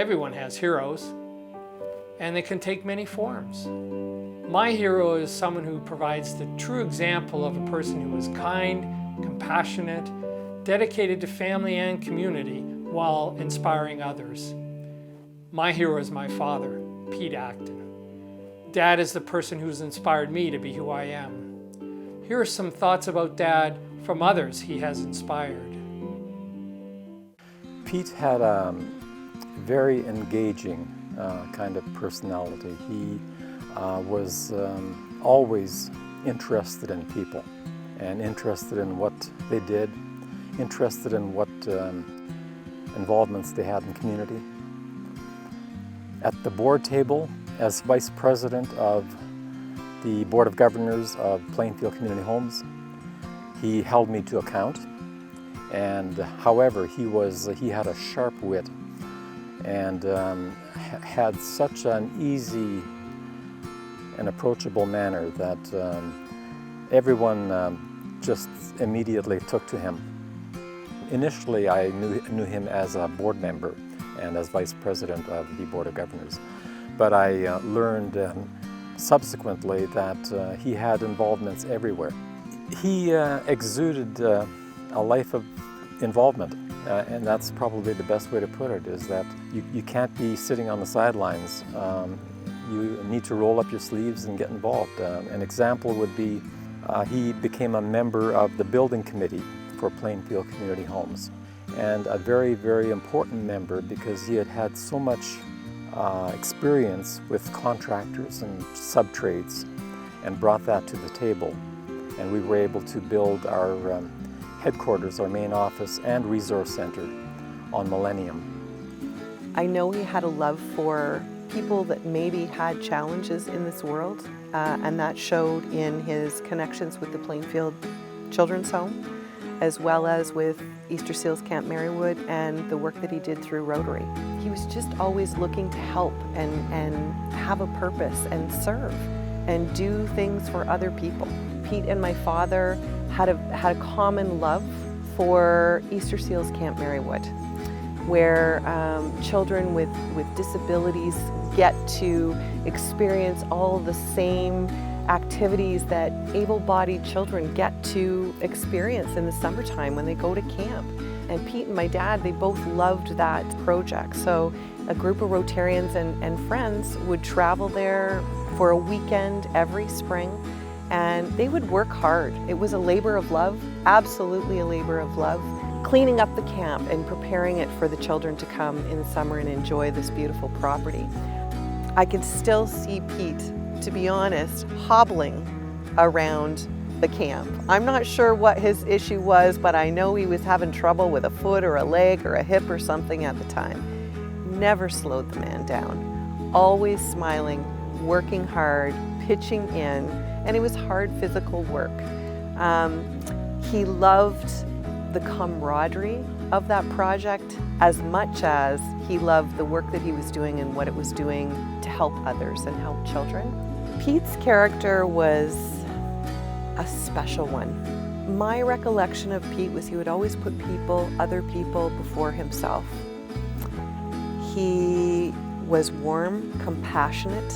Everyone has heroes, and they can take many forms. My hero is someone who provides the true example of a person who is kind, compassionate, dedicated to family and community while inspiring others. My hero is my father, Pete Acton. Dad is the person who's inspired me to be who I am. Here are some thoughts about Dad from others he has inspired. Pete had a very engaging kind of personality. He was always interested in people and interested in what they did, interested in what involvements they had in community. At the board table, as Vice President of the Board of Governors of Plainfield Community Homes, he held me to account. And however, he had a sharp wit and had such an easy and approachable manner that everyone just immediately took to him. Initially, I knew him as a board member and as Vice President of the Board of Governors. But I learned subsequently that he had involvements everywhere. He exuded a life of involvement, and that's probably the best way to put it, is that you can't be sitting on the sidelines. You need to roll up your sleeves and get involved. An example would be he became a member of the building committee for Plainfield Community Homes, and a very, very important member because he had had so much experience with contractors and sub-trades and brought that to the table. And we were able to build our headquarters, our main office and resource center on Millennium. I know he had a love for people that maybe had challenges in this world, and that showed in his connections with the Plainfield Children's Home, as well as with Easter Seals Camp Marywood and the work that he did through Rotary. He was just always looking to help and have a purpose and serve and do things for other people. Pete and my father had a common love for Easter Seals Camp Marywood, where children with disabilities get to experience all the same activities that able-bodied children get to experience in the summertime when they go to camp. And Pete and my dad, they both loved that project. So a group of Rotarians and friends would travel there for a weekend every spring, and they would work hard. It was a labor of love, absolutely a labor of love, cleaning up the camp and preparing it for the children to come in the summer and enjoy this beautiful property. I can still see Pete, to be honest, hobbling around the camp. I'm not sure what his issue was, but I know he was having trouble with a foot or a leg or a hip or something at the time. Never slowed the man down. Always smiling, working hard, pitching in, and it was hard physical work. He loved the camaraderie of that project as much as he loved the work that he was doing and what it was doing to help others and help children. Pete's character was a special one. My recollection of Pete was he would always put other people before himself. He was warm, compassionate,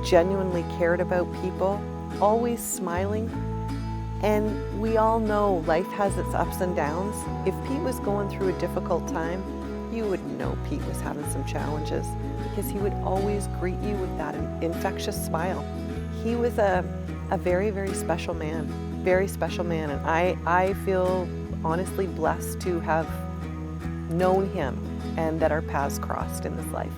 genuinely cared about people, always smiling. And we all know life has its ups and downs. If Pete was going through a difficult time, you would know Pete was having some challenges, because he would always greet you with that infectious smile. He was a very, very special man, and I feel honestly blessed to have known him and that our paths crossed in this life.